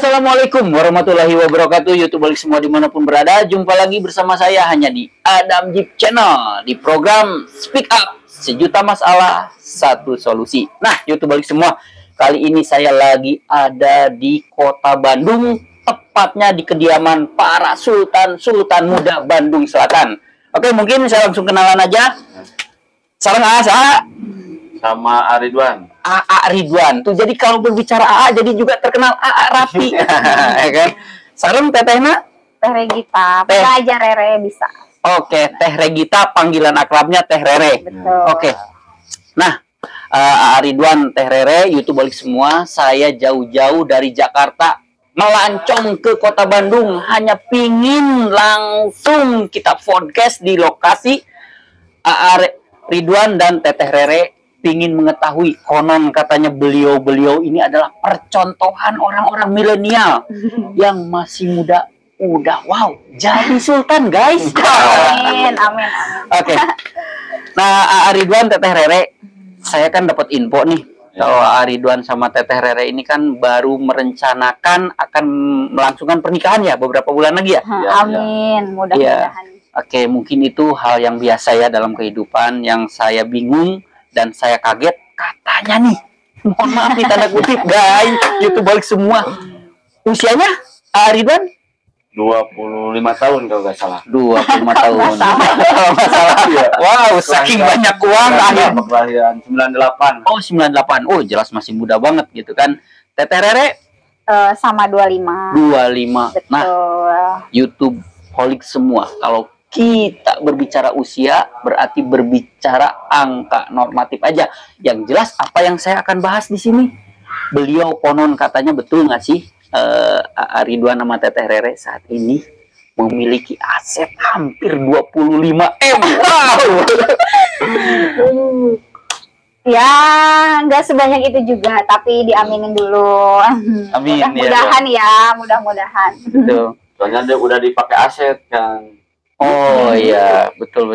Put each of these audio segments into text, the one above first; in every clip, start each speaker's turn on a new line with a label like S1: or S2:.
S1: Assalamualaikum warahmatullahi wabarakatuh. YouTube balik semua dimanapun berada. Jumpa lagi bersama saya hanya di Adam Jeep Channel di program Speak Up, sejuta masalah satu solusi. Nah, YouTube balik semua, kali ini saya lagi ada di kota Bandung, tepatnya di kediaman para sultan muda Bandung Selatan. Oke, mungkin saya langsung kenalan aja. Salam Asa
S2: sama Ridwan.
S1: Ridwan tuh, jadi kalau berbicara AA jadi juga terkenal AA Rapi. Ya kan? Salam tetehna
S3: Teh Regita, aja Rere bisa.
S1: Oke, Teh Regita, panggilan akrabnya Teh Rere.
S3: Betul.
S1: Oke. Nah, Ridwan, Teh Rere, YouTube balik semua, saya jauh-jauh dari Jakarta melancong ke kota Bandung hanya pingin langsung kita podcast di lokasi. Ridwan dan Teteh Rere pingin mengetahui, konon katanya beliau ini adalah percontohan orang-orang milenial yang masih muda, udah wow jadi sultan, guys.
S3: Amin, amin.
S1: Oke. Nah, Ridwan, Teteh Rere, saya kan dapat info nih kalau Ridwan sama Teteh Rere ini kan baru merencanakan akan melangsungkan pernikahan ya beberapa bulan lagi ya.
S3: Amin, mudah-mudahan.
S1: Oke, mungkin itu hal yang biasa ya dalam kehidupan. Yang saya bingung dan saya kaget, katanya nih, mohon maaf nih tanda kutip guys, itu balik semua. Usianya Ridwan
S2: 25 tahun kalau nggak salah.
S1: 25 tahun. Kalau nggak salah. Wow, saking banyak uang akhirnya.
S2: Kelahiran 98.
S1: Oh, 98. Oh, jelas masih muda banget gitu kan. Teteh Rere
S3: sama 25.
S1: 25.
S3: Betul.
S1: Nah, YouTube holik semua. Kalau kita berbicara usia berarti berbicara angka normatif aja. Yang jelas apa yang saya akan bahas di sini, beliau konon katanya, betul nggak sih, Ridwan sama Teteh Rere saat ini memiliki aset hampir 25 M. Wow.
S3: Ya, nggak sebanyak itu juga, tapi diaminin dulu.
S1: Amin.
S3: Mudah-mudahan mudah-mudahan.
S1: Betul.
S2: Soalnya dia udah dipakai aset kan.
S1: Oh iya, betul.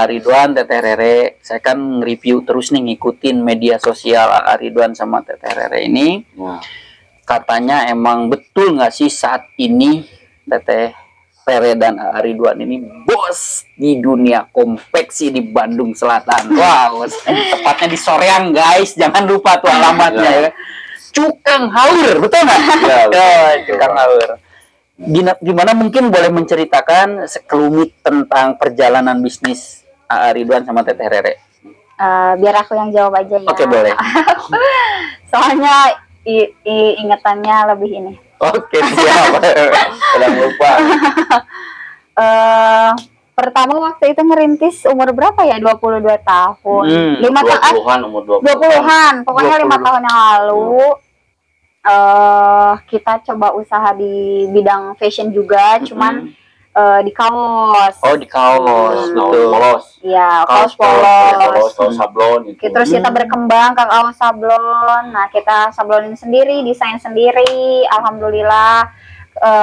S1: Ridwan, Teteh Rere, saya kan nge-review terus nih, ngikutin media sosial Ridwan sama Teteh Rere ini.
S2: Nah.
S1: Katanya emang betul nggak sih saat ini Teteh Rere dan Ridwan ini bos di dunia konveksi di Bandung Selatan. Wow, tepatnya di Soreang guys, jangan lupa tuh alamatnya ya. Cukang Haur, betul nggak?
S2: Ya,
S1: Cukang Haur. Gimana mungkin boleh menceritakan sekelumit tentang perjalanan bisnis Ridwan sama Teteh Rere?
S3: Biar aku yang jawab aja ya.
S1: Oke, boleh.
S3: Soalnya ingatannya lebih ini.
S1: Oke, siap.
S2: Udah lupa.
S3: Pertama waktu itu ngerintis umur berapa ya? 22 tahun. 5 tahun.
S2: 20-an, umur
S3: 20-an. Pokoknya 5 tahun yang lalu. Kita coba usaha di bidang fashion juga, cuman di kaos.
S1: Oh, di kaos, betul.
S2: Polos.
S3: Iya, kaos
S2: Kaos
S3: polos.
S2: sablon gitu.
S3: Terus kita berkembang ke kaos sablon. Nah, kita sablonin sendiri, desain sendiri. Alhamdulillah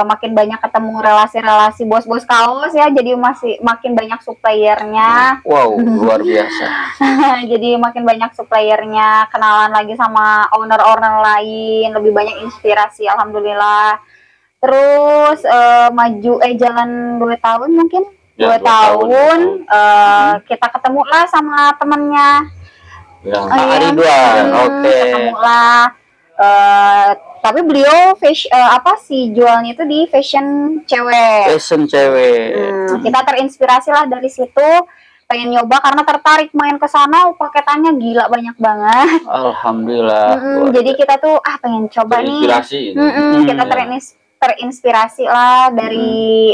S3: makin banyak ketemu relasi-relasi bos-bos kaos ya, jadi makin banyak suppliernya.
S1: Wow, luar biasa.
S3: Jadi makin banyak suppliernya, kenalan lagi sama owner-owner lain, lebih banyak inspirasi, alhamdulillah. Terus jalan 2 tahun mungkin,
S2: Ya,
S3: 2 tahun, kita ketemu lah sama temennya.
S2: Ya.
S1: Ridwan, oke.
S3: Ketemu lah. Tapi beliau jualnya itu di fashion cewek.
S1: Fashion cewek.
S3: Kita terinspirasi lah dari situ, pengen nyoba karena tertarik main ke sana, paketannya gila banyak banget.
S1: Alhamdulillah.
S3: Jadi kita tuh pengen coba
S2: Terinspirasi.
S3: nih. Kita terinspirasi lah dari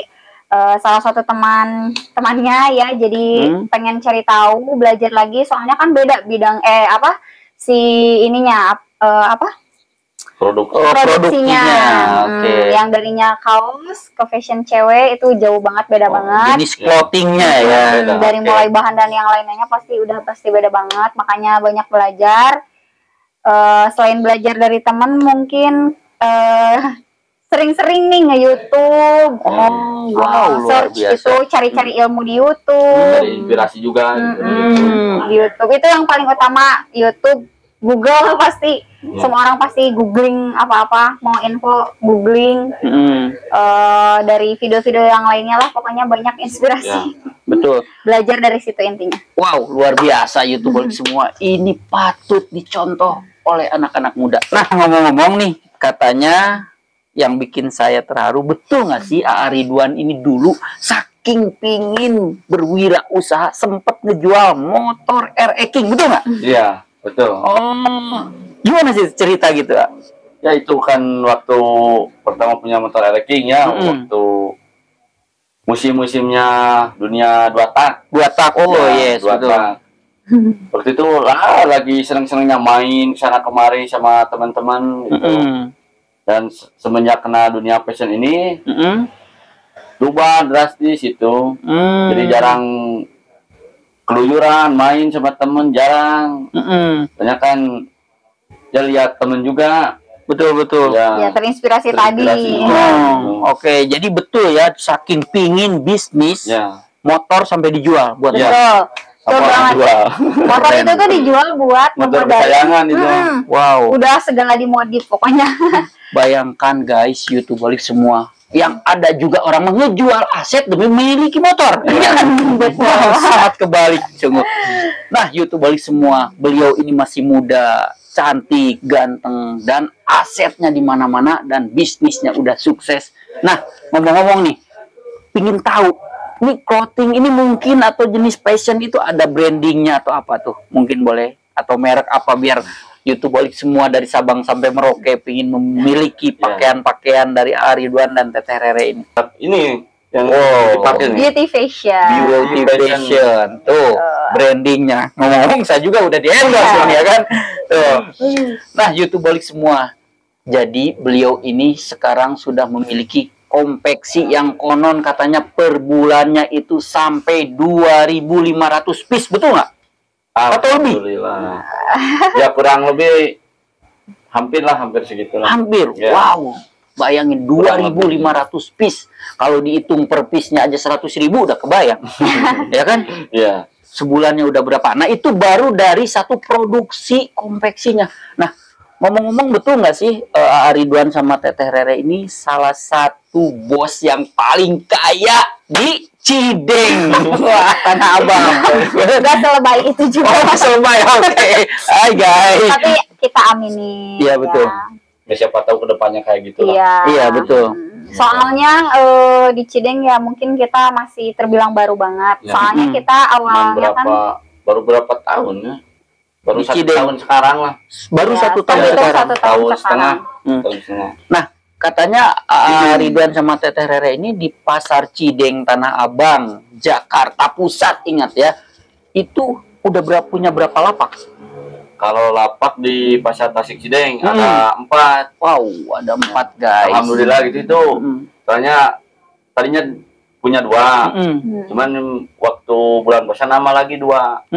S3: salah satu temannya ya. Jadi pengen cari tahu, belajar lagi. Soalnya kan beda bidang produksinya.
S1: Oke.
S3: Yang darinya kaos ke fashion cewek itu jauh banget, beda banget.
S1: Jenis clothingnya ya.
S3: Dari mulai bahan dan yang lainnya pasti beda banget. Makanya banyak belajar. Selain belajar dari teman, mungkin sering-sering nih nge-YouTube.
S1: Wow, luar
S3: Search
S1: biasa.
S3: itu, cari-cari ilmu di YouTube.
S2: Dari inspirasi juga.
S3: Di YouTube itu yang paling utama, YouTube. Google lah pasti. Semua orang pasti googling apa-apa, mau info googling. Dari video-video yang lainnya lah, pokoknya banyak inspirasi.
S1: Betul.
S3: Belajar dari situ intinya.
S1: Wow, luar biasa YouTuber semua. Ini patut dicontoh oleh anak-anak muda. Nah, ngomong-ngomong nih, katanya yang bikin saya terharu, betul nggak sih A.A. Ridwan ini dulu saking pingin berwirausaha sempat ngejual motor RE King, betul nggak?
S2: Iya, betul.
S1: Oh, gimana sih cerita gitu?
S2: Ya itu kan waktu pertama punya motor RE King ya, waktu musim-musimnya dunia 2 tak.
S1: 2 tak, oh
S2: Ya,
S1: yes,
S2: 2
S1: betul.
S2: tak. Waktu itu lah lagi seneng-senengnya main sana kemari sama teman-teman gitu. Dan semenjak kena dunia fashion ini berubah drastis itu. Jadi jarang keluyuran, main sama temen jarang. Banyak kan ya lihat temen juga.
S1: Betul.
S3: Ya, terinspirasi tadi.
S1: Oke, jadi betul ya, saking pingin bisnis motor sampai dijual buat
S3: Betul. Betul banget. Motor
S1: Keren.
S3: itu tuh dijual buat
S2: Motor
S3: memodali.
S2: kesayangan itu.
S1: Wow.
S3: Udah segala dimodif pokoknya.
S1: Bayangkan guys, YouTubeolik semua, yang ada juga orang mengejual aset demi memiliki motor. Wow, sangat kebalik sungguh. Nah, YouTubeolik semua, beliau ini masih muda, cantik, ganteng, dan asetnya di mana-mana dan bisnisnya udah sukses. Nah, ngomong-ngomong nih, pingin tahu, ini clothing ini mungkin atau jenis fashion itu ada brandingnya atau apa tuh? Mungkin boleh, atau merek apa biar YouTubeolik semua dari Sabang sampai Merauke pingin memiliki pakaian-pakaian dari A.A. Ridwan dan Teteh Rere ini.
S2: Ini yang dipakai nih.
S3: Beauty fashion.
S1: Beauty fashion, tuh brandingnya. Ngomong-ngomong saya juga udah di-endorse ini ya kan. Tuh. Nah, YouTubeolik semua. Jadi beliau ini sekarang sudah memiliki konveksi yang konon katanya per bulannya itu sampai 2.500 piece, betul nggak? Atau lebih?
S2: Alhamdulillah. Ya kurang lebih hampir segitulah.
S1: Hampir,
S2: Ya.
S1: wow. Bayangin 2.500 piece. Kalau dihitung per piece-nya aja 100.000 udah kebayang. Ya kan?
S2: Iya.
S1: Sebulannya udah berapa? Nah, itu baru dari satu produksi konveksinya. Nah, ngomong-ngomong betul nggak sih A.A. Ridwan sama Teteh Rere ini salah satu bos yang paling kaya di Cideng, wah, Tanah Abang.
S3: Gak selebay itu juga.
S1: Oh, selebay, oke. Hai guys.
S3: Tapi kita amini.
S1: Iya, betul.
S2: Ya siapa tahu kedepannya kayak gitu lah.
S3: Iya.
S1: Iya, betul.
S3: Soalnya di Cideng ya mungkin kita masih terbilang baru banget.
S2: Ya.
S3: Soalnya kita awalnya kan
S2: Baru berapa tahun ya? Baru
S1: Di
S2: 1
S1: Cideng.
S2: tahun sekarang lah.
S1: Baru
S3: Ya,
S1: 1 tahun
S3: terhitung
S1: sekarang.
S3: 1 tahun sekarang.
S2: Tahun setengah.
S1: Nah, katanya A.A. Ridwan sama Teteh Rere ini di Pasar Cideng Tanah Abang, Jakarta Pusat, ingat ya. Itu udah punya berapa lapak?
S2: Kalau lapak di Pasar Tasik Cideng ada 4.
S1: Wow, ada 4 guys.
S2: Alhamdulillah gitu itu. Soalnya tadinya punya 2. Cuman waktu bulan puasa nambah lagi 2.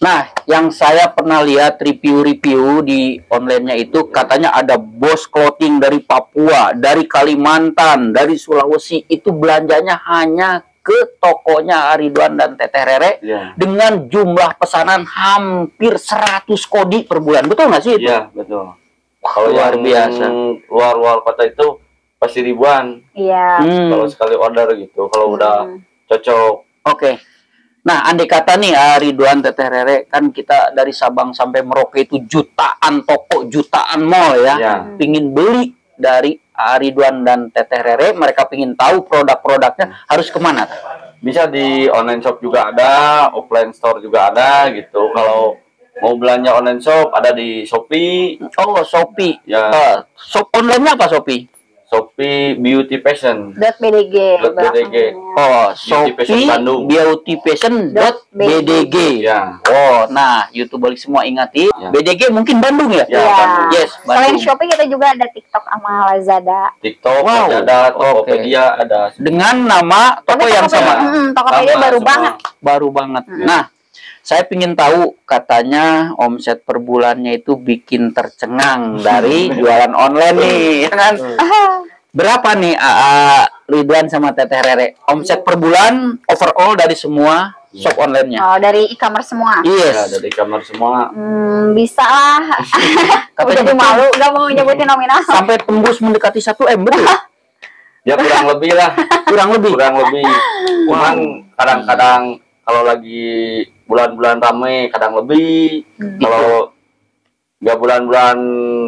S1: Nah, yang saya pernah lihat review-review di online-nya itu katanya ada bos clothing dari Papua, dari Kalimantan, dari Sulawesi, itu belanjanya hanya ke tokonya A.A. Ridwan dan Teteh Rere dengan jumlah pesanan hampir 100 kodi per bulan. Betul nggak sih itu?
S2: Iya, betul. Kalau
S1: luar
S2: yang
S1: biasa.
S2: luar kota itu pasti ribuan.
S3: Iya.
S2: Kalau sekali order gitu, kalau udah cocok.
S1: Oke. Nah, andai kata nih A.A. Ridwan, Teteh Rere, kan kita dari Sabang sampai Merauke itu jutaan toko, jutaan mall ya. Pingin beli dari A.A. Ridwan dan Teteh Rere, mereka pingin tahu produk-produknya harus kemana?
S2: Bisa di online shop juga ada, offline store juga ada gitu. Kalau mau belanja online shop ada di Shopee.
S1: Oh, Shopee.
S2: Ya.
S1: Shop online-nya apa Shopee?
S2: Shopee Beauty Fashion.
S3: .bdg.
S2: .bdg.
S1: Oh,
S2: Beauty Fashion
S1: Shopee
S2: Bandung.
S1: beautyfashion.bdg.
S2: Ya.
S1: Oh, nah, YouTuber semua ingati, BDG mungkin Bandung ya?
S2: Ya, Bandung.
S1: Yes,
S3: Selain
S1: Bandung.
S3: Shopee kita juga ada TikTok sama Lazada.
S2: TikTok
S1: Wow.
S2: ada, Tokopedia ada.
S1: Dengan nama toko
S3: Tapi
S1: yang sama.
S3: Tokopedia
S2: Sama
S3: baru
S2: semua.
S3: banget.
S1: Baru banget. Nah, saya pingin tahu, katanya omset per bulannya itu bikin tercengang dari jualan online nih, ya kan? Berapa nih A.A. Ridwan sama Teteh Rere? Omset per bulan overall dari semua shop online-nya.
S3: Oh, dari e-commerce semua.
S2: Ya,
S1: Yes.
S2: dari kamar semua.
S3: Bisa lah. Aku jadi malu, nggak mau nyebutin nominal.
S1: Sampai tembus mendekati 1 M, betul?
S2: Ya kurang lebih lah.
S1: Kurang lebih.
S2: Kurang lebih. Cuman kadang-kadang kalau lagi bulan-bulan ramai kadang lebih. Kalau nggak bulan-bulan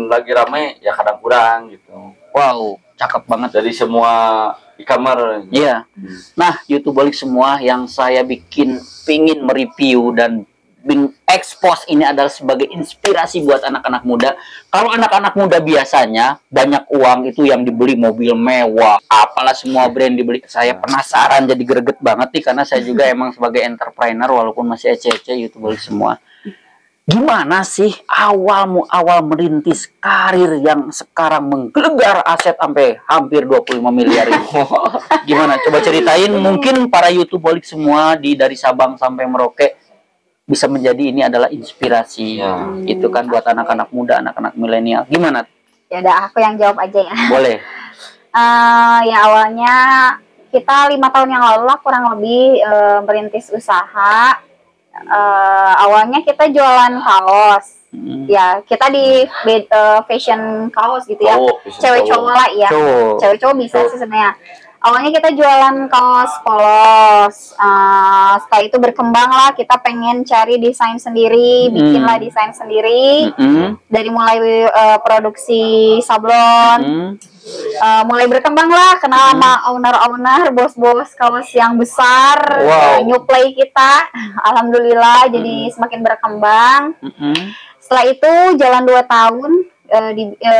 S2: lagi ramai ya kadang kurang gitu.
S1: Wow, cakep banget.
S2: Dari semua e-commerce.
S1: Iya. Nah, YouTubeolik semua, yang saya pingin mereview dan expose ini adalah sebagai inspirasi buat anak-anak muda. Kalau anak-anak muda biasanya banyak uang itu yang dibeli mobil mewah, apalah semua brand dibeli. Saya penasaran, jadi greget banget nih, karena saya juga emang sebagai entrepreneur walaupun masih ece-ece YouTubeolik semua. Gimana sih awal merintis karir yang sekarang menggelegar aset sampai hampir 25 miliar ini? Gimana? Coba ceritain, mungkin para YouTubeolik semua dari Sabang sampai Merauke bisa menjadi ini adalah inspirasi.
S2: Ya.
S1: Itu kan buat anak-anak muda, anak-anak milenial. Gimana?
S3: Ya udah, aku yang jawab aja ya.
S1: Boleh.
S3: Ya awalnya kita 5 tahun yang lalu lah kurang lebih merintis usaha. Awalnya kita jualan kaos. Ya, kita di fashion kaos gitu ya.
S2: Oh, fashion
S3: Cewek
S2: kaos.
S3: cowok lah ya.
S1: Cowok.
S3: Cewek-cowok bisa sih sebenarnya. Awalnya kita jualan kaos polos. Setelah itu berkembang lah, kita pengen cari desain sendiri, bikinlah desain sendiri. Dari mulai produksi sablon, mulai berkembang lah, kenal sama owner-owner, bos-bos kaos yang besar,
S1: Wow.
S3: nyuplai kita. Alhamdulillah, jadi semakin berkembang. Setelah itu jalan 2 tahun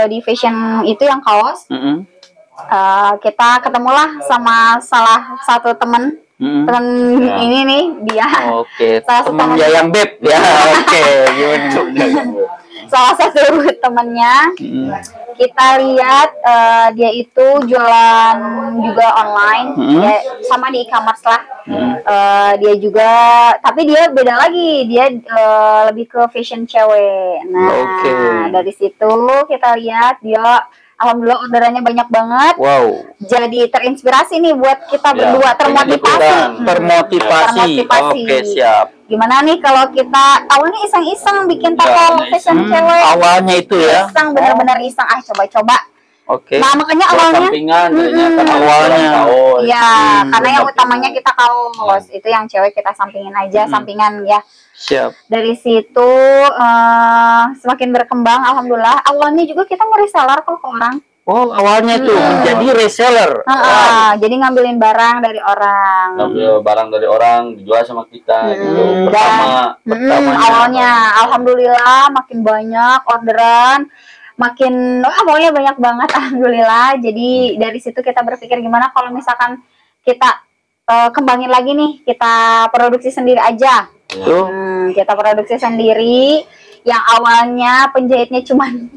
S3: di fashion itu yang kaos. Kita ketemulah sama salah satu temen ini nih, dia
S1: Oke,
S3: Salah satu
S1: teman
S3: teman.
S1: Yayang Beb ya. Oke, gimana?
S3: salah satu temennya. Kita lihat dia itu jualan juga online, ya, sama di e-commerce lah. Dia juga, tapi dia beda lagi, dia lebih ke fashion cewek. Nah,
S1: Oke.
S3: dari situ kita lihat dia alhamdulillah orderannya banyak banget.
S1: Wow.
S3: Jadi terinspirasi nih buat kita
S2: Ya,
S3: berdua,
S2: pengen
S3: termotivasi.
S2: ikutan.
S1: Termotivasi.
S3: Termotivasi.
S1: Oke, siap.
S3: Gimana nih kalau kita awalnya iseng-iseng bikin toko fashion cewek.
S1: Awalnya itu ya.
S3: Iseng, bener-bener iseng, coba-coba.
S1: Oke.
S3: Nah, makanya
S2: Buat
S3: awalnya
S2: sampingan, jadinya kan
S1: Awalnya.
S2: kaos.
S3: iya, karena yang
S2: sampingan.
S3: utamanya kita kaos, itu yang cewek kita sampingin aja, sampingan ya.
S1: Siap.
S3: Dari situ semakin berkembang, alhamdulillah. Awalnya juga kita nge-reseller kok ke orang.
S1: Oh, awalnya itu menjadi reseller.
S3: Jadi ngambilin barang dari orang.
S2: Ngambil barang dari orang dijual sama kita gitu. Pertama
S3: Awalnya, alhamdulillah makin banyak orderan, makin pokoknya banyak banget, alhamdulillah. Jadi dari situ kita berpikir gimana kalau misalkan kita kembangin lagi nih, kita produksi sendiri aja.
S1: Tuh.
S3: Kita produksi sendiri. Yang awalnya penjahitnya cuman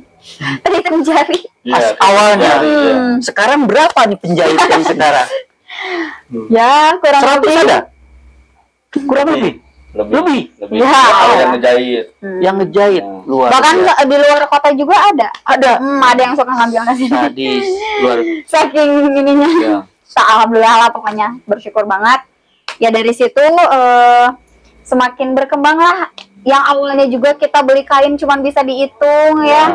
S3: terhitung jari.
S2: Iya,
S1: Awalnya.
S2: iya.
S1: Sekarang berapa nih penjahit yang sekarang?
S3: Ya, kurang
S1: 100
S3: lebih.
S1: ada? Kurang lebih.
S2: Lebih.
S3: Ya.
S2: Kalau yang ngejahit.
S1: Yang ngejahit luar
S3: Bahkan
S1: biasa.
S3: di luar kota juga ada. Ada yang suka ngambil ke sini.
S1: Sadis, luar.
S3: Saking ininya.
S2: Ya.
S3: Alhamdulillah lah, pokoknya bersyukur banget. Ya dari situ semakin berkembang lah. Yang awalnya juga kita beli kain cuman bisa dihitung ya.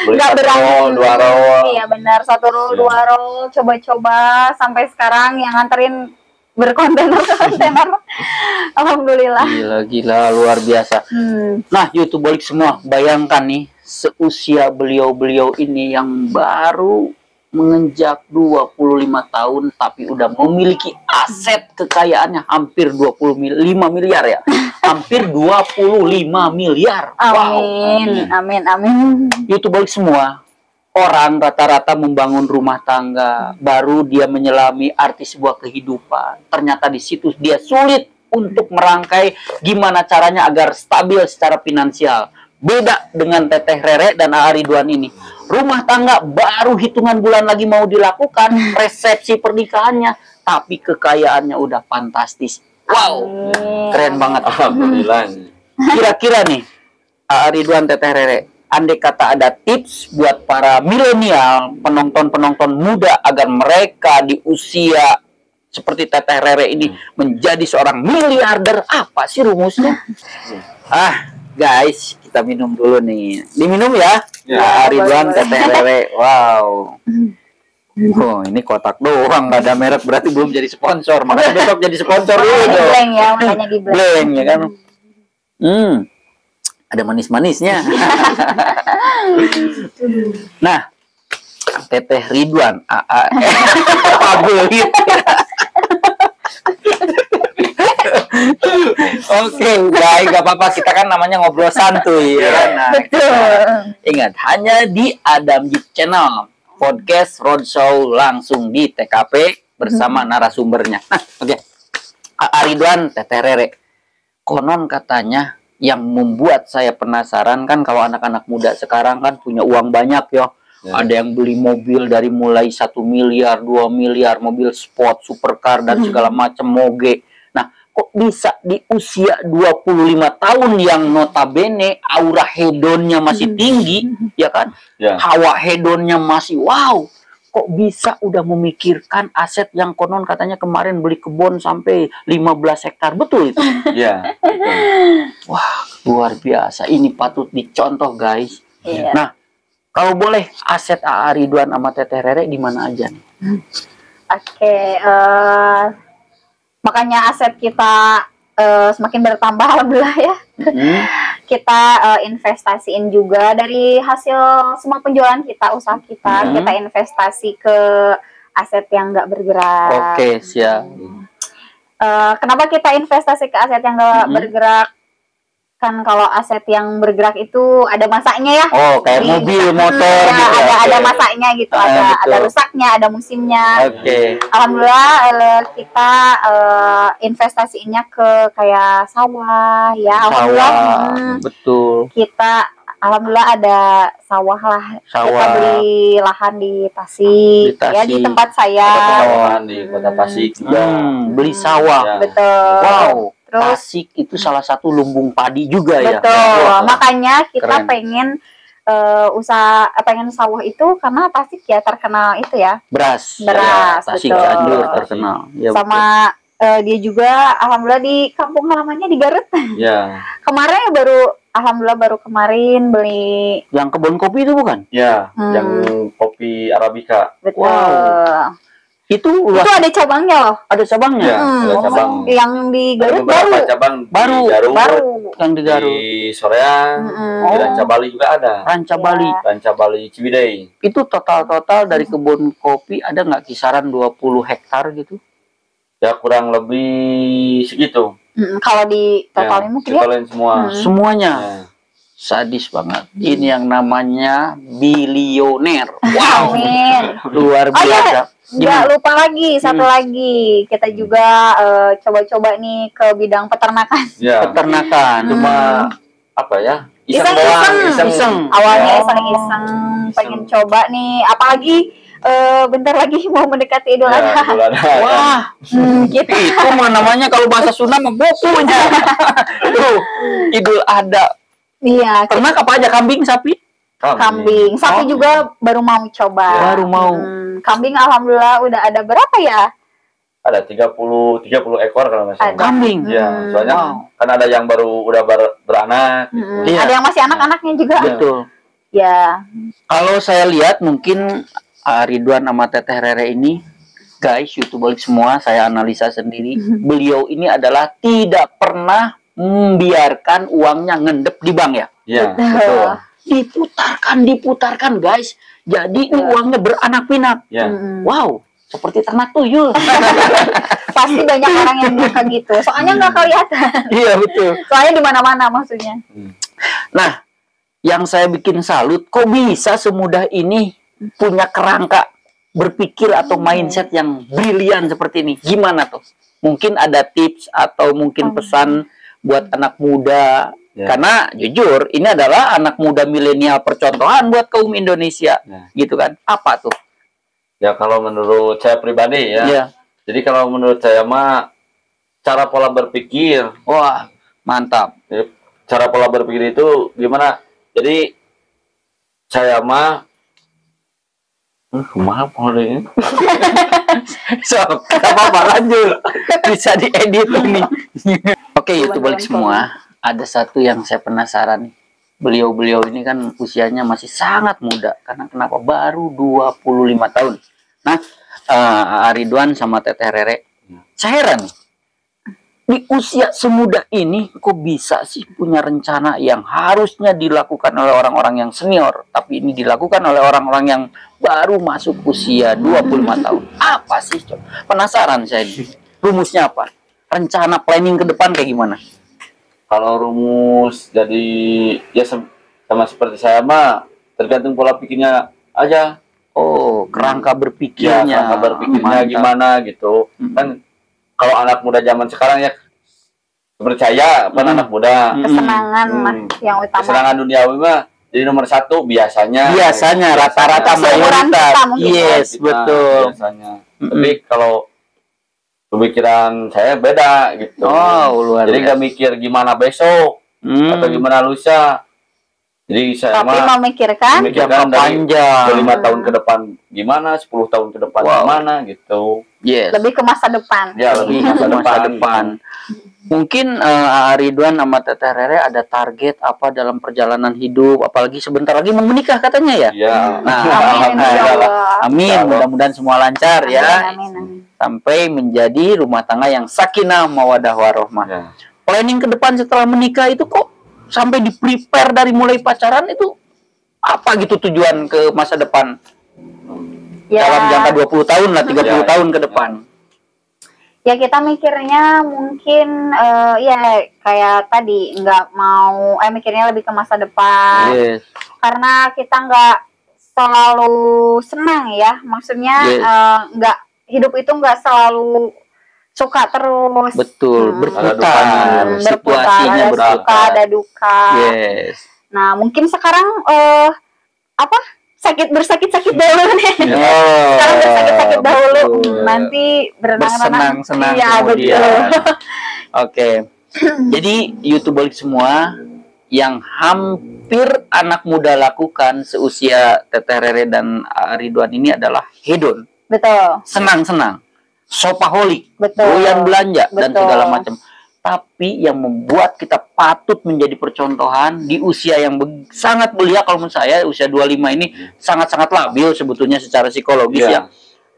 S2: Beli
S3: Nggak
S2: 1
S3: berani.
S2: roll, 2 roll.
S3: Iya benar, 1 roll, 2 roll, coba-coba sampai sekarang yang nganterin berkontainer-kontainer. Alhamdulillah.
S1: Gila, luar biasa. Nah, YouTubeolik semua, bayangkan nih, seusia beliau-beliau ini yang baru menginjak 25 tahun tapi udah memiliki aset kekayaannya hampir 25 miliar ya. Hampir 25 miliar.
S3: Amin, amin, amin.
S1: YouTubeolik semua, orang rata-rata membangun rumah tangga, baru dia menyelami arti sebuah kehidupan. Ternyata di situ dia sulit untuk merangkai gimana caranya agar stabil secara finansial. Beda dengan Teteh Rere dan AA Ridwan ini. Rumah tangga baru hitungan bulan lagi mau dilakukan, resepsi pernikahannya, tapi kekayaannya udah fantastis. Wow, keren banget.
S2: Alhamdulillah.
S1: Kira-kira nih, AA Ridwan, Teteh Rere, andai kata ada tips buat para milenial, penonton-penonton muda agar mereka di usia seperti Teteh Rere ini menjadi seorang miliarder? Apa sih rumusnya? Guys, kita minum dulu nih. Diminum ya. Ridwan, Teteh Rere. Wow. Oh, ini kotak doang, nggak ada merek, berarti belum jadi sponsor. Makanya besok jadi sponsor dulu dong.
S3: Di-blend ya, makanya di-blend.
S1: Blend ya kan. Ada manis-manisnya. Nah, Teteh Ridwan, Oke, baik, gak apa-apa. Kita kan namanya ngobrol santuy ya kan. Nah, ingat, hanya di Adam Jeep Channel. Podcast Roadshow langsung di TKP bersama narasumbernya. Nah, oke. Ridwan, Teteh Rere. Konon katanya yang membuat saya penasaran kan kalau anak-anak muda sekarang kan punya uang banyak ya. Ada yang beli mobil dari mulai 1 miliar, 2 miliar, mobil sport, supercar dan segala macam moge. Nah, kok bisa di usia 25 tahun yang notabene aura hedonnya masih tinggi, ya kan? Hawa hedonnya masih wow. Kok bisa udah memikirkan aset yang konon katanya kemarin beli kebun sampai 15 hektar. Betul itu?
S2: Iya.
S1: Wah, luar biasa. Ini patut dicontoh, guys. Nah, kalau boleh aset AA Ridwan sama Teteh Rere di mana aja nih?
S3: Oke, makanya aset kita semakin bertambah alhamdulillah ya. Kita investasiin juga dari hasil semua penjualan kita, usaha kita, kita investasi ke aset yang nggak bergerak.
S1: Oke, siap.
S3: Kenapa kita investasi ke aset yang nggak bergerak? Kan kalau aset yang bergerak itu ada masanya ya.
S1: Oh, kayak mobil, motor
S3: ya,
S1: gitu.
S3: Ada masanya gitu, ada rusaknya, ada musimnya. Alhamdulillah kita investasinya ke kayak sawah ya. Alhamdulillah.
S1: Betul.
S3: Kita alhamdulillah ada sawah lah. Kita beli lahan di Tasik. Ya di tempat saya.
S2: Di Kota Tasik juga.
S1: Beli sawah.
S3: Betul.
S1: Wow. Terus Tasik itu salah satu lumbung padi juga ya.
S3: Betul. Makanya kita pengen pengen sawah itu karena Tasik ya terkenal itu ya.
S1: Beras. Tasik
S3: betul.
S1: Cianjur terkenal.
S3: Ya, sama dia juga alhamdulillah di kampung halamannya di Garut.
S2: Ya.
S3: Kemarin alhamdulillah baru kemarin beli
S1: yang kebun kopi itu bukan?
S2: Ya, yang kopi Arabica.
S3: Betul.
S1: Wow. Itu
S3: ada cabangnya loh.
S1: Ada cabangnya.
S2: Ya, ada cabang.
S3: Yang di Garut
S2: baru.
S1: Yang di Garut.
S2: Di Soreang, di Ranca Bali juga ada.
S1: Ranca Bali Ciwidey. Itu total dari kebun kopi ada nggak kisaran 20 hektar gitu?
S2: Ya kurang lebih segitu.
S3: Kalau di totalin mungkin
S2: totalin semua.
S1: Semuanya. Sadis banget. Ini yang namanya bilioner. Wow. Luar biasa.
S3: Nggak lupa lagi satu lagi, kita juga coba-coba nih ke bidang peternakan.
S2: Ya.
S1: Peternakan.
S2: Cuma apa ya?
S3: Iseng. Awalnya iseng-iseng pengen coba nih, apalagi bentar lagi mau mendekati Idul Adha.
S1: Wah, gitu. Itu mah namanya kalau bahasa Sunda mah bokunya. Tuh, Idul Adha.
S3: Iya.
S1: Ternak apa aja? Kambing, sapi?
S3: Kambing. Sapi juga baru mau coba.
S1: Baru mau.
S3: Kambing alhamdulillah udah ada berapa ya?
S2: Ada 30 ekor kalau nggak salah.
S1: Kambing.
S2: Ya, soalnya kan ada yang udah beranak. Gitu.
S3: Ada yang masih anak-anaknya juga.
S1: Betul.
S3: Ya.
S1: Kalau saya lihat mungkin Ridwan sama Teteh Rere ini, guys, YouTuber semua, saya analisa sendiri. Beliau ini adalah tidak pernah membiarkan uangnya ngendep di bank ya.
S2: Iya, betul.
S1: Diputarkan guys. Jadi ini uangnya beranak pinak.
S2: Ya.
S1: Wow, seperti ternak tuyul.
S3: Pasti banyak orang yang suka gitu. Soalnya nggak kelihatan.
S1: Iya betul.
S3: Soalnya di mana-mana maksudnya.
S1: Nah, yang saya bikin salut, kok bisa semudah ini punya kerangka berpikir atau mindset yang brilian seperti ini? Gimana tuh? Mungkin ada tips atau mungkin pesan buat anak muda. Karena jujur ini adalah anak muda milenial percontohan buat kaum Indonesia, gitu kan? Apa tuh?
S2: Ya kalau menurut saya pribadi ya. Jadi kalau menurut saya mah cara pola berpikir.
S1: Wah, mantap.
S2: Cara pola berpikir itu gimana? Jadi saya mah Maaf ini.
S1: So, gak apa-apa, lanjut. Bisa diedit ini. Oke, YouTube balik semua. Ada satu yang saya penasaran nih. Beliau-beliau ini kan usianya masih sangat muda. Karena kenapa? Baru 25 tahun. Nah, Ridwan sama Teteh Rere. Saya heran nih. Di usia semuda ini, kok bisa sih punya rencana yang harusnya dilakukan oleh orang-orang yang senior, tapi ini dilakukan oleh orang-orang yang baru masuk usia 25 tahun. Apa sih? Penasaran saya ini. Rumusnya apa? Rencana planning ke depan kayak gimana?
S2: Kalau rumus jadi ya sama seperti saya mah tergantung pola pikirnya aja.
S1: Oh, kerangka
S2: Ya,
S1: berpikirnya.
S2: kerangka berpikirnya
S1: Mantap.
S2: gimana gitu. Kan kalau anak muda zaman sekarang ya percaya apa anak muda.
S3: Kesenangan mah yang utama.
S2: Kesenangan duniawi mah jadi nomor satu biasanya.
S1: Biasanya rata-rata
S3: Seumuran
S1: mayoritas.
S3: kita mungkin.
S1: Yes,
S2: Kita
S1: betul.
S2: Biasanya. Tapi kalau pemikiran saya beda gitu.
S1: Oh, luar
S2: Jadi
S1: biasa.
S2: nggak mikir gimana besok atau gimana lusa. Jadi saya
S3: Tapi
S2: mah
S3: memikirkan
S2: memikirkan dari
S1: panjang.
S2: 5 tahun ke depan gimana, 10 tahun ke depan
S1: Wow.
S2: gimana gitu.
S1: Yes.
S3: lebih ke masa depan.
S2: Ya,
S1: Lebih
S2: lebih
S1: ke masa depan. Mungkin Ridwan sama Teteh Rere ada target apa dalam perjalanan hidup, apalagi sebentar lagi mau menikah katanya ya.
S2: Iya.
S1: Nah,
S3: Amin, insya Allah.
S1: amin,
S2: Insya Allah.
S1: mudah-mudahan semua lancar ya,
S3: Amin, amin.
S1: sampai menjadi rumah tangga yang sakinah mawadah warohmah.
S2: Ya.
S1: Planning ke depan setelah menikah itu kok sampai di prepare dari mulai pacaran itu apa gitu tujuan ke masa depan
S3: Ya,
S1: dalam jangka 20 tahun lah, 30
S2: Ya,
S1: tahun
S2: ya.
S1: ke depan.
S3: ya kita mikirnya mungkin ya kayak tadi nggak mau mikirnya lebih ke masa depan.
S1: Yes.
S3: Karena kita nggak selalu senang ya, maksudnya
S1: Yes.
S3: nggak hidup itu nggak selalu suka terus.
S1: Betul,
S2: Ada
S1: berputar,
S2: dukanya,
S1: situasinya
S3: ada
S1: berputar.
S3: suka, ada duka.
S1: Yes.
S3: Nah, mungkin sekarang bersakit-sakit dahulu nih.
S1: Oh,
S3: Sekarang bersakit-sakit dahulu,
S1: betul.
S3: nanti
S1: Bersenang-senang
S3: Iya,
S1: kemudian.
S3: betul.
S1: Oke. Jadi YouTube balik semua yang hampir anak muda lakukan seusia Teteh Rere dan Ridwan ini adalah hedon,
S3: Betul,
S1: senang-senang, shopaholic,
S3: Betul.
S1: doyan belanja dan
S3: Betul.
S1: segala macam. Tapi yang membuat kita patut menjadi percontohan di usia yang sangat belia, kalau menurut saya usia 25 ini sangat-sangat labil sebetulnya secara psikologis
S2: Iya.
S1: ya.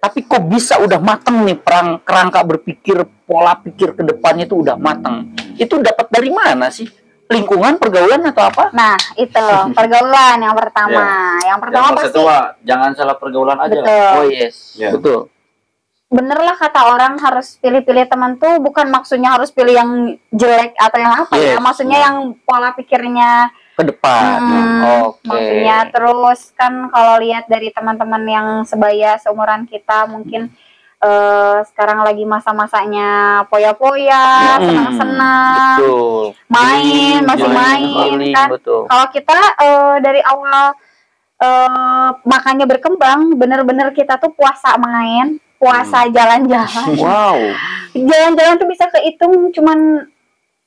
S1: Tapi kok bisa udah mateng nih kerangka berpikir, pola pikir ke depannya itu udah mateng. Itu dapat dari mana sih? Lingkungan, pergaulan atau apa?
S3: nah itu pergaulan yang pertama. Yang pertama
S2: Yang
S3: pasti
S2: kedua, jangan salah pergaulan aja.
S3: betul.
S1: Oh yes,
S2: Ya.
S1: betul.
S3: Bener lah kata orang harus pilih-pilih teman tuh bukan maksudnya harus pilih yang jelek atau yang apa ya,
S1: Yes.
S3: maksudnya yang pola pikirnya
S1: Ke depan. Oke.
S3: maksudnya terus kan kalau lihat dari teman-teman yang sebaya seumuran kita mungkin sekarang lagi masa-masanya poya-poya, senang-senang,
S1: Betul.
S3: main, masih main
S1: Healing,
S3: kan.
S1: betul.
S3: Kalau kita dari awal makanya berkembang, bener-bener kita tuh puasa main, puasa jalan-jalan.
S1: Wow.
S3: Jalan-jalan tuh bisa kehitung cuman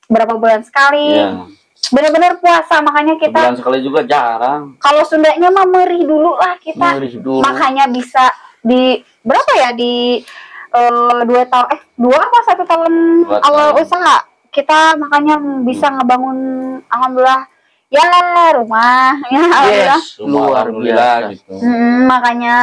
S3: berapa bulan sekali.
S2: Iya.
S3: Bener-bener puasa, makanya kita
S2: Sebulan sekali juga jarang.
S3: kalau Sundanya mah merih dulu lah kita.
S1: Ngurus dulu.
S3: Makanya bisa di berapa ya di 2 tahun 1 tahun
S2: 2
S3: awal
S2: tahun.
S3: usaha kita makanya bisa ngebangun alhamdulillah ya rumah ya alhamdulillah.
S1: Yes, luar
S2: Alhamdulillah
S1: biasa.
S2: gitu.
S3: Makanya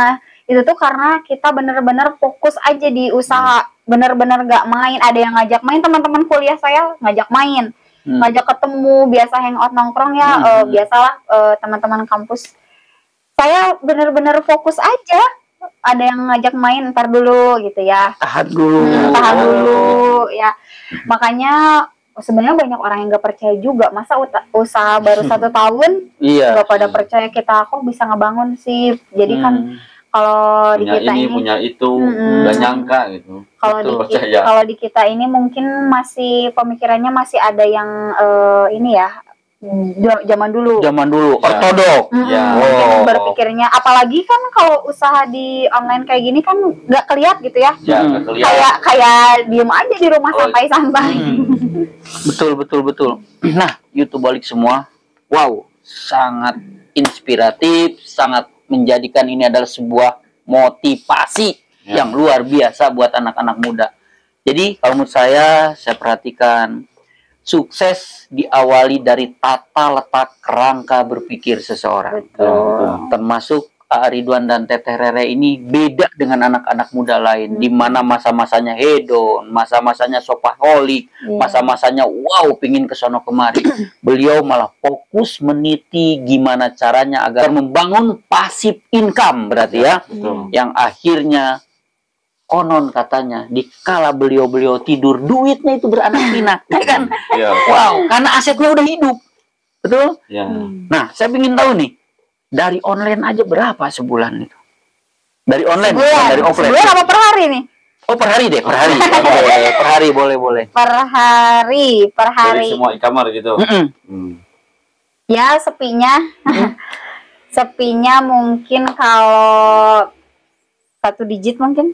S3: itu tuh karena kita bener-bener fokus aja di usaha, bener-bener gak main. Ada yang ngajak main, teman-teman kuliah saya ngajak main, ngajak ketemu, biasa hangout nongkrong ya, biasalah teman-teman kampus. Saya bener-bener fokus aja. Ada yang ngajak main, ntar dulu gitu ya.
S1: Tahan dulu.
S3: Tahan dulu ya. Makanya sebenarnya banyak orang yang gak percaya juga, masa usaha baru 1 tahun
S1: Iya.
S3: gak pada percaya kita kok bisa ngebangun sih. Jadi kan kalau di
S2: Punya
S3: kita
S2: ini,
S3: ini
S2: punya itu, nggak nyangka gitu.
S3: kalau di
S2: Betul, percaya.
S3: kalau di kita ini mungkin masih pemikirannya masih ada yang ini ya zaman dulu.
S1: Zaman dulu
S2: Ya.
S1: ortodok.
S2: Ya.
S3: Mungkin
S1: Oh.
S3: berpikirnya apalagi kan kalau usaha di online kayak gini kan nggak keliat gitu ya.
S2: Ya, nggak kelihatan.
S3: Kayak diem aja di rumah
S2: Oh,
S3: santai-santai.
S1: Betul. Nah, YouTube balik semua. Wow, sangat inspiratif, sangat menjadikan ini adalah sebuah motivasi yang luar biasa buat anak-anak muda. Jadi kalau menurut saya perhatikan, sukses diawali dari tata letak kerangka berpikir seseorang. Termasuk Ridwan dan Teteh Rere ini beda dengan anak-anak muda lain, di mana masa-masanya hedon, masa-masanya shopaholic, masa-masanya wow pingin kesono kemari. Beliau malah fokus meniti gimana caranya agar membangun passive income, berarti ya, yang akhirnya konon katanya dikala beliau tidur, duitnya itu beranak pinak, ya kan? Wow, karena asetnya udah hidup, betul? Nah, saya ingin tahu nih, dari online aja berapa sebulan itu? Dari online, bukan dari offline.
S3: Sebulan apa per hari nih?
S1: Oh, per hari deh, per hari. Per hari boleh.
S3: Per hari.
S2: Dari semua e-commerce gitu.
S3: Ya, sepinya. Sepinya mungkin kalau 1 digit mungkin.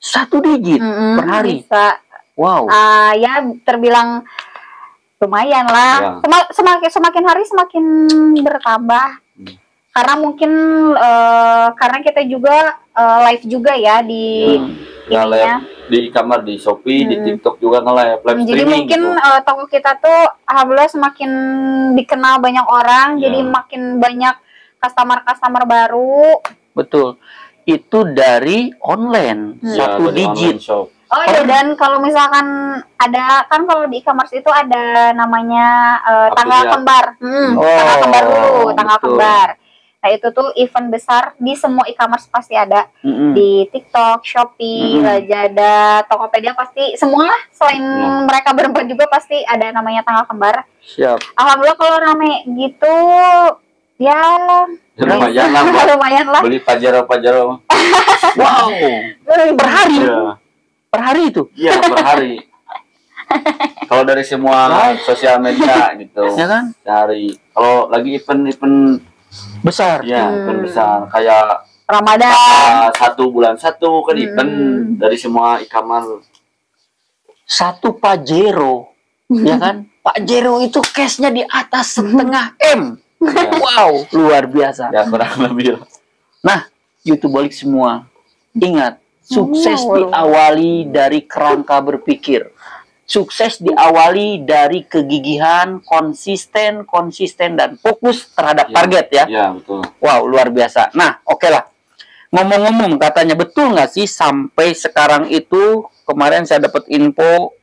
S1: 1 digit per hari.
S3: Bisa.
S1: Wow.
S3: Ya terbilang lumayan lah. Semakin hari semakin bertambah. Karena mungkin karena kita juga live juga ya di ininya.
S2: Di kamar, di Shopee, di TikTok juga live streaming.
S3: Jadi mungkin toko kita tuh alhamdulillah semakin dikenal banyak orang, jadi makin banyak customer baru.
S1: Betul. Itu dari online, 1 digit.
S3: Oh iya, dan kalau misalkan ada, kan kalau di e-commerce itu ada namanya tanggal kembar. Tanggal kembar dulu, tanggal kembar. Nah itu tuh event besar di semua e-commerce pasti ada. Di TikTok, Shopee, Lazada, Tokopedia pasti semua lah. Selain mereka berempat juga pasti ada namanya tanggal kembar.
S1: Siap.
S3: Alhamdulillah kalau rame gitu ya
S2: lumayan lah. Beli pajero.
S1: Wow. Per hari. Per hari itu?
S2: Iya, per hari. Kalau dari semua sosial media gitu.
S1: Ya kan?
S2: Dari kalau lagi event
S1: besar.
S2: Ya, event besar kayak
S3: Ramadan.
S2: 1 bulan 1 kan event dari semua e-commerce.
S1: 1 pajero. Ya kan? Pajero itu cashnya di atas 1,5 M. Wow, luar biasa.
S2: Ya, kurang lebih.
S1: Nah, YouTubeolik semua, ingat, sukses diawali dari kerangka berpikir. Sukses diawali dari kegigihan, konsisten, dan fokus terhadap target ya.
S2: Ya, betul.
S1: Wow, luar biasa. Nah, oke lah. Ngomong-ngomong, katanya betul nggak sih sampai sekarang itu, kemarin saya dapat info,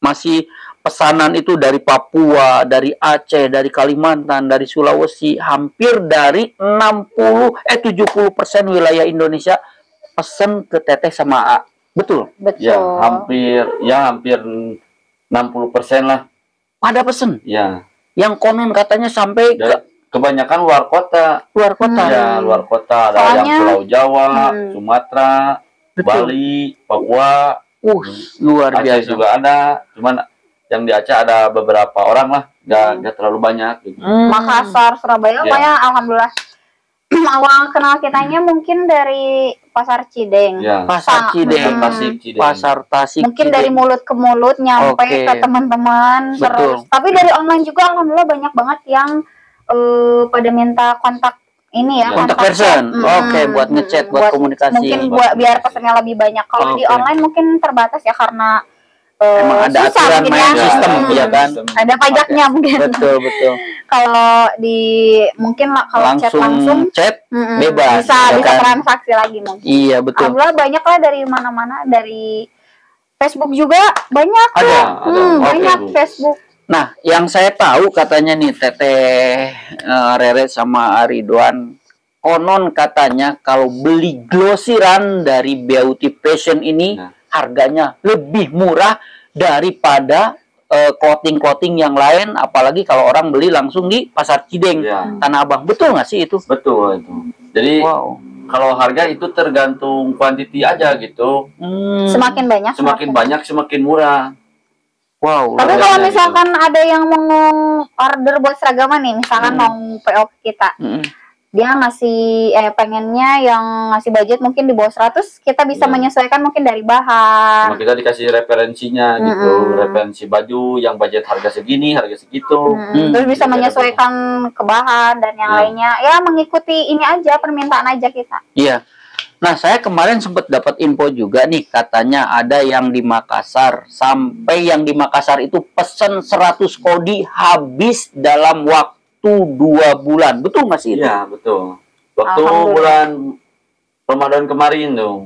S1: masih pesanan itu dari Papua, dari Aceh, dari Kalimantan, dari Sulawesi, hampir dari 70% wilayah Indonesia pesan ke Teteh sama A. Betul?
S2: Ya, hampir 60% lah.
S1: Pada pesen?
S2: Ya.
S1: Yang konon katanya sampai
S2: kebanyakan luar kota.
S1: Luar kota?
S2: Ya, luar kota. Ada yang Pulau Jawa, Sumatera, Bali, Papua.
S1: Luar biasa.
S2: Aceh juga ada, cuman yang di Aceh ada beberapa orang lah, nggak terlalu banyak. Gitu.
S3: Makassar, Surabaya, pokoknya alhamdulillah. Awal kenal kitanya mungkin dari Pasar Cideng.
S1: Pasar Cideng. Pasar Tasik.
S3: Mungkin dari mulut ke mulut nyampe ke teman-teman. Terus. Tapi dari online juga alhamdulillah banyak banget yang pada minta kontak ini ya.
S1: Kontak person. Buat ngechat, buat komunikasi.
S3: Mungkin biar pesannya lebih banyak. Kalau di online mungkin terbatas ya karena
S1: emang ada aturan main sistem, ya kan?
S3: Ada pajaknya mungkin.
S1: Betul.
S3: Kalau mungkin kalau chat
S1: bebas.
S3: Bisa transaksi lagi mungkin.
S1: Iya, betul.
S3: Alhamdulillah banyak lah dari mana-mana, dari Facebook juga banyak tuh. Banyak Facebook.
S1: Nah, yang saya tahu katanya nih Teteh Rere sama Ridwan, konon katanya kalau beli glosiran dari Beauty Passion ini harganya lebih murah daripada coating-coating yang lain, apalagi kalau orang beli langsung di Pasar Cideng, Tanah Abang. Betul nggak sih itu?
S2: Betul itu. Jadi kalau harga itu tergantung kuantiti aja gitu.
S3: Semakin banyak
S2: semakin murah.
S3: Wow. Tapi kalau misalkan ada yang mau order buat seragaman nih, misalkan mau PO kita, dia ngasih pengennya yang ngasih budget mungkin di bawah 100, kita bisa menyesuaikan mungkin dari bahan.
S2: Nah, kita dikasih referensinya gitu, referensi baju yang budget harga segini, harga segitu.
S3: Terus bisa menyesuaikan ke bahan dan yang lainnya. Ya mengikuti ini aja, permintaan aja kita.
S1: Iya. Nah, saya kemarin sempat dapat info juga nih, katanya ada yang di Makassar, sampai yang di Makassar itu pesen 100 kodi habis dalam waktu 2 bulan. Betul nggak sih itu?
S2: Iya, betul. Waktu
S3: Alhamdulillah.
S2: bulan Ramadan kemarin tuh.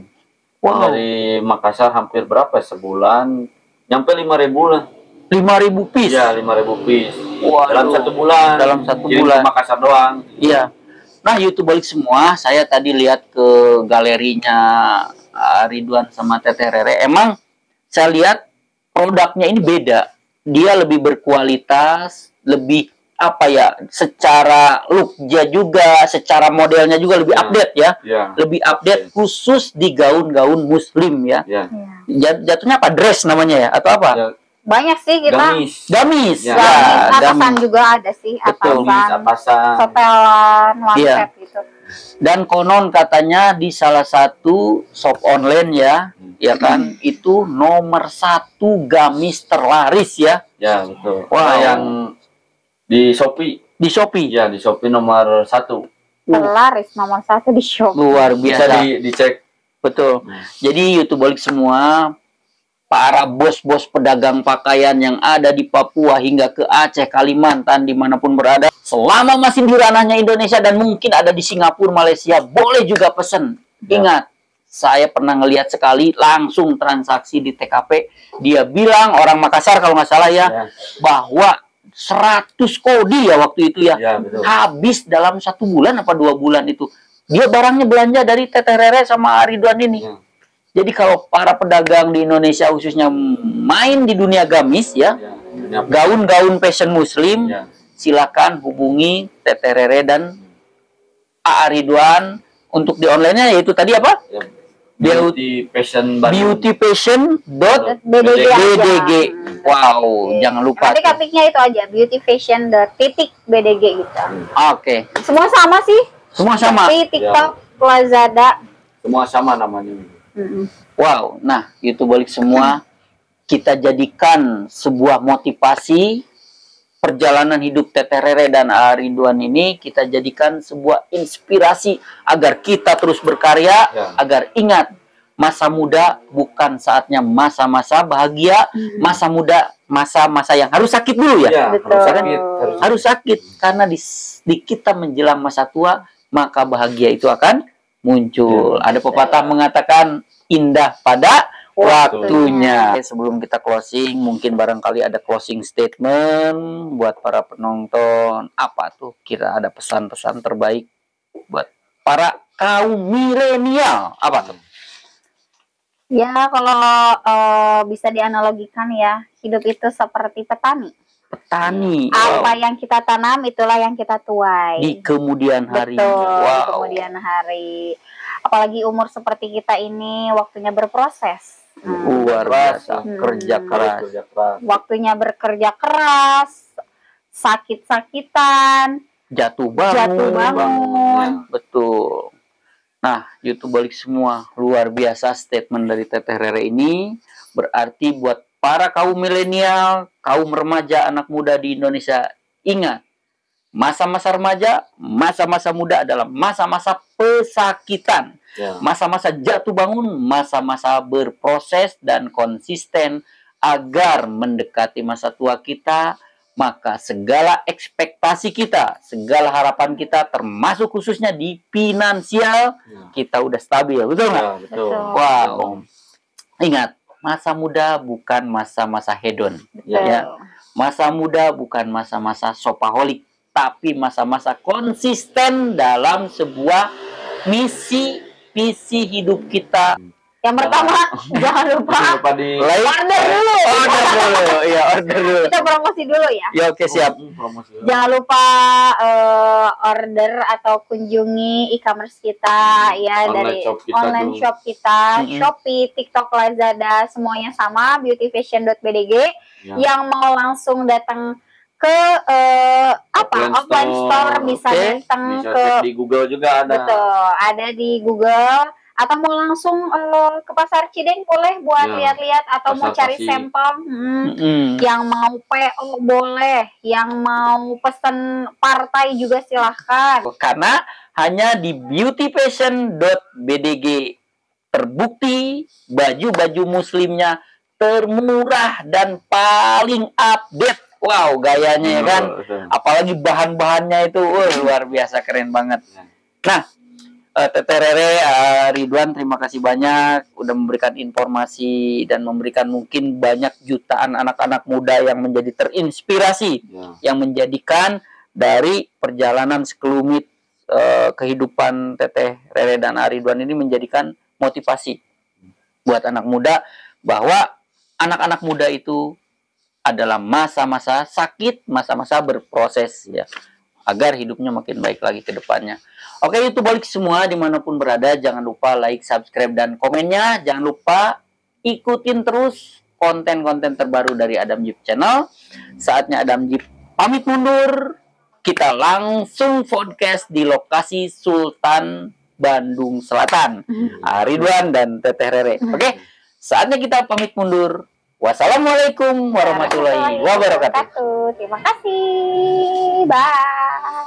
S1: Wow.
S2: Dari Makassar hampir berapa sebulan? Nyampe 5.000 lah.
S1: 5.000 piece.
S2: Iya, 5.000 piece.
S1: Waduh.
S2: Dalam 1 bulan.
S1: Dalam 1
S2: Kirim
S1: bulan.
S2: ke Makassar doang.
S1: Iya. Nah, YouTube balik semua. Saya tadi lihat ke galerinya Ridwan sama Teteh Rere. Emang saya lihat produknya ini beda. Dia lebih berkualitas, lebih apa ya, secara looknya juga, secara modelnya juga lebih
S2: Ya.
S1: update ya.
S2: Iya.
S1: Lebih update khusus di gaun-gaun muslim ya.
S2: Iya.
S3: Iya.
S1: Jatuhnya apa? Dress namanya ya atau apa?
S2: Ya,
S3: Banyak sih kita.
S2: gamis.
S1: Gamis.
S2: Ya.
S3: Gamis, atasan
S1: gamis.
S3: juga ada sih,
S1: Betul.
S2: Gamis,
S3: atasan,
S2: atasan.
S3: setelan, one
S1: Iya.
S3: set gitu.
S1: Dan konon katanya di salah satu shop online ya, ya kan, itu nomor 1 gamis terlaris ya
S2: Ya, betul.
S1: Wow.
S2: Ada yang di Shopee.
S1: di Shopee.
S2: Ya, di Shopee nomor 1.
S3: Terlaris nomor 1 di shop.
S1: Luar
S2: Bisa
S1: biasa.
S2: dicek.
S1: Betul. Jadi YouTube balik semua, para bos-bos pedagang pakaian yang ada di Papua hingga ke Aceh, Kalimantan, dimanapun berada, selama masih di ranahnya Indonesia dan mungkin ada di Singapura, Malaysia, boleh juga pesen.
S2: Ya.
S1: Ingat, saya pernah ngelihat sekali langsung transaksi di TKP. Dia bilang, orang Makassar kalau nggak salah ya,
S2: Ya,
S1: bahwa 100 kodi ya waktu itu ya,
S2: ya betul.
S1: habis dalam 1 bulan apa 2 bulan itu. Dia barangnya belanja dari Teteh Rere sama Ridwan ini.
S2: Ya,
S1: Jadi kalau para pedagang di Indonesia khususnya main di dunia gamis ya,
S2: ya. Dunia
S1: gaun-gaun fashion muslim,
S2: Ya.
S1: silakan hubungi Teteh Rere dan AA Ridwan untuk di online-nya, yaitu tadi apa?
S2: Ya.
S1: Beauty-
S2: Beauty Fashion Bandung.
S1: beautypassion.bdg.
S3: BDG aja.
S1: Wow, jangan lupa.
S3: Nanti ketiknya itu aja, beautyfashion.bdg gitu.
S1: Oke,
S3: Semua sama sih.
S1: semua sama.
S3: Shopee, TikTok, Lazada.
S2: Semua sama namanya.
S3: Mm-mm.
S1: Wow, nah itu balik semua kita jadikan sebuah motivasi perjalanan hidup Teteh Rere dan Ridwan ini, kita jadikan sebuah inspirasi agar kita terus berkarya,
S2: Ya.
S1: agar ingat masa muda bukan saatnya masa-masa bahagia, masa muda masa-masa yang harus sakit dulu ya.
S2: Ya,
S3: Betul.
S2: harus sakit.
S1: Harus sakit karena di kita menjelang masa tua maka bahagia itu akan muncul. Ada pepatah mengatakan indah pada waktunya. Sebelum kita closing, mungkin barangkali ada closing statement buat para penonton. Apa tuh? Kira ada pesan-pesan terbaik buat para kaum milenial. Apa tuh?
S3: Ya, kalau bisa dianalogikan ya, hidup itu seperti petani.
S1: Petani.
S3: Apa yang kita tanam, itulah yang kita tuai.
S1: Di kemudian hari.
S3: Betul, di
S1: Wow.
S3: kemudian hari. Apalagi umur seperti kita ini, waktunya berproses.
S1: Luar biasa.
S3: Hmm.
S1: Kerja keras.
S2: Kerja keras.
S3: Waktunya bekerja keras, sakit-sakitan,
S1: Jatuh bangun.
S3: jatuh bangun.
S1: Betul. Nah, YouTube balik semua. Luar biasa statement dari Teteh Rere ini. Berarti buat para kaum milenial, kaum remaja, anak muda di Indonesia, ingat, masa-masa remaja, masa-masa muda adalah masa-masa pesakitan.
S2: Ya.
S1: Masa-masa jatuh bangun, masa-masa berproses dan konsisten agar mendekati masa tua kita, maka segala ekspektasi kita, segala harapan kita, termasuk khususnya di finansial,
S2: Ya.
S1: kita udah stabil, betul nggak?
S2: Ya, betul.
S3: Betul.
S1: Wow. Ingat, masa muda bukan masa-masa hedon.
S2: Ya.
S1: Ya. Masa muda bukan masa-masa shopaholic, tapi masa-masa konsisten dalam sebuah misi hidup kita.
S3: Yang pertama, jangan lupa
S2: Jangan lupa di
S3: order dulu.
S1: Order dulu. Iya, order dulu.
S3: Kita promosi dulu ya.
S1: Ya, oke, siap.
S2: promosi.
S3: Jangan lupa order atau kunjungi e-commerce kita ya,
S2: Online
S3: dari
S2: shop kita
S3: online
S2: dulu.
S3: shop kita,
S1: Mm-mm.
S3: Shopee, TikTok, Lazada, semuanya sama, beautyfashion.bdg.
S2: Ya.
S3: Yang mau langsung datang ke offline store bisa
S1: Oke.
S3: datang
S2: Bisa
S3: ke
S2: cek di Google juga ada.
S3: betul, ada di Google, Atau mau langsung ke pasar Cideng boleh buat
S2: Ya,
S3: lihat-lihat atau mau
S2: pasar
S3: cari
S2: Tasik.
S3: sampel. Yang mau PO boleh, yang mau pesen partai juga silahkan.
S1: Karena hanya di beautyfashion.bdg terbukti baju-baju muslimnya termurah dan paling update. Wow, gayanya ya kan. Apalagi bahan-bahannya itu luar biasa, keren banget. Nah, Teteh Rere, Ridwan, terima kasih banyak udah memberikan informasi dan memberikan mungkin banyak jutaan anak-anak muda yang menjadi terinspirasi, yang menjadikan dari perjalanan sekelumit kehidupan Teteh Rere dan Ridwan ini menjadikan motivasi buat anak muda bahwa anak-anak muda itu adalah masa-masa sakit, masa-masa berproses ya, agar hidupnya makin baik lagi ke depannya. Oke, YouTube balik semua dimanapun berada, jangan lupa like, subscribe, dan komennya. Jangan lupa ikutin terus konten-konten terbaru dari Adam Jeep Channel. Saatnya Adam Jeep pamit mundur. Kita langsung podcast di lokasi Sultan Bandung Selatan. Ridwan dan Teteh Rere. Oke, saatnya kita pamit mundur. Wassalamualaikum warahmatullahi wabarakatuh.
S3: Terima kasih. Bye.